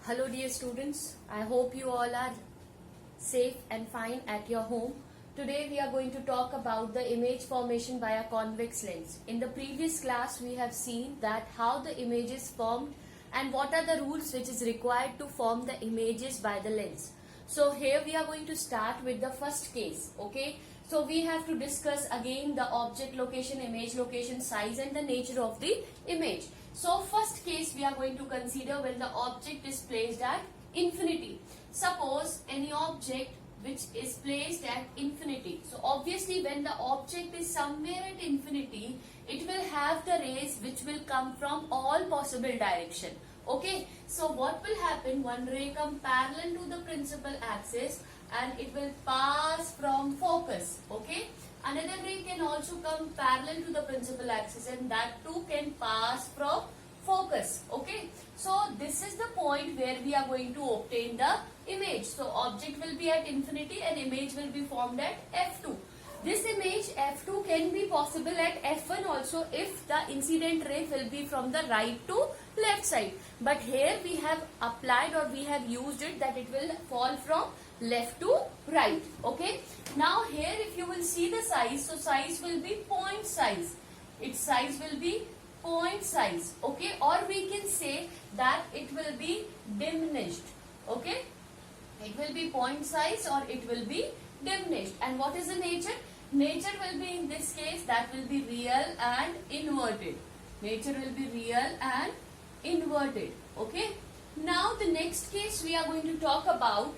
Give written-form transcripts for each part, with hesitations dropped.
Hello dear students, I hope you all are safe and fine at your home. Today we are going to talk about the image formation by a convex lens. In the previous class we have seen that how the image is formed and what are the rules which is required to form the images by the lens. So here we are going to start with the first case, okay. So we have to discuss again the object location, image location, size and the nature of the image. So first case we are going to consider when the object is placed at infinity. Suppose any object which is placed at infinity. So obviously when the object is somewhere at infinity, it will have the rays which will come from all possible direction. Okay, so what will happen? One ray come parallel to the principal axis and it will pass from focus. Okay, another ray can also come parallel to the principal axis and that too can pass from focus. Okay, so this is the point where we are going to obtain the image. So object will be at infinity and image will be formed at f2. This image f2 can be possible at f1 also if the incident ray will be from the right to left side. But here we have applied or we have used it that it will fall from left to right. Okay. Now here if you will see the size, so size will be point size. Its size will be point size. Okay. Or we can say that it will be diminished. Okay. It will be point size or it will be diminished. And what is the nature? Nature will be in this case that will be real and inverted. Nature will be real and inverted. Okay. Now the next case we are going to talk about.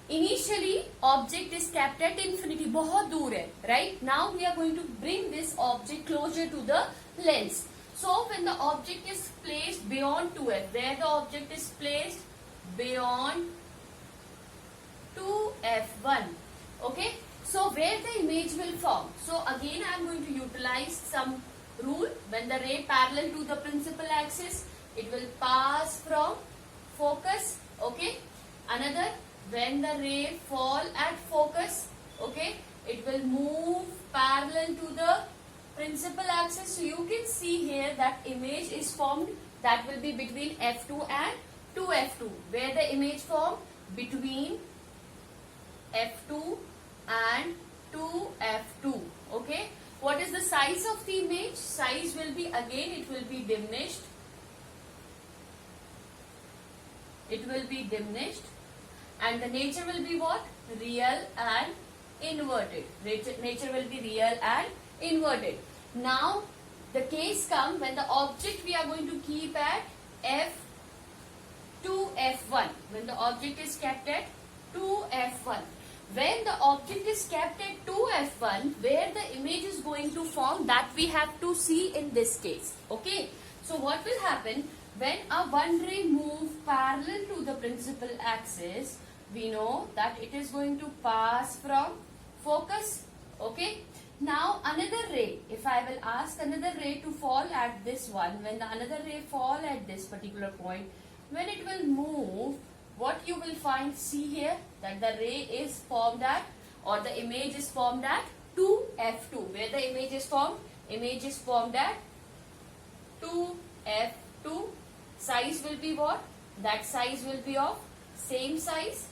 Initially object is kept at infinity. बहुत दूर है. Right. Now we are going to bring this object closer to the lens. So when the object is placed beyond 2f, where the object is placed beyond 2f1. Okay. So where the image will form. So again I am going to utilize some rule. When the ray parallel to the principal axis, it will pass from focus. Okay. Another, when the ray fall at focus, okay, it will move parallel to the principal axis. So you can see here that image is formed that will be between f2 and 2f2. Where the image formed between f2 and 2f2. Okay. What is the size of the image? Size will be, again it will be diminished. It will be diminished. And the nature will be what? Real and inverted. Nature will be real and inverted. Now the case comes when the object we are going to keep at f2f1. When the object is kept at 2f1. When the object is kept at 2f1, where the image is going to form, that we have to see in this case. Okay. So what will happen when a one ray move parallel to the principal axis? We know that it is going to pass from focus. Okay. Now another ray, if I will ask another ray to fall at this one, when the another ray fall at this particular point, when it will move, what you will find, see here that the ray is formed at, or the image is formed at 2f2. Where the image is formed? Image is formed at 2f2. Size will be what? That size will be of same size.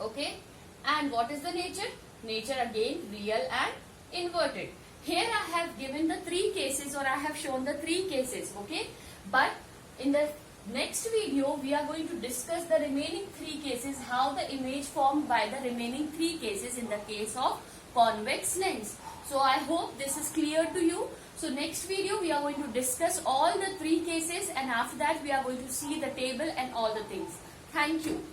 Okay. And what is the nature? Nature again real and inverted. Here I have given the three cases, or I have shown the three cases. Okay. But in the next video we are going to discuss the remaining three cases, how the image formed by the remaining three cases in the case of convex lens. So I hope this is clear to you. So next video we are going to discuss all the three cases and after that we are going to see the table and all the things. Thank you.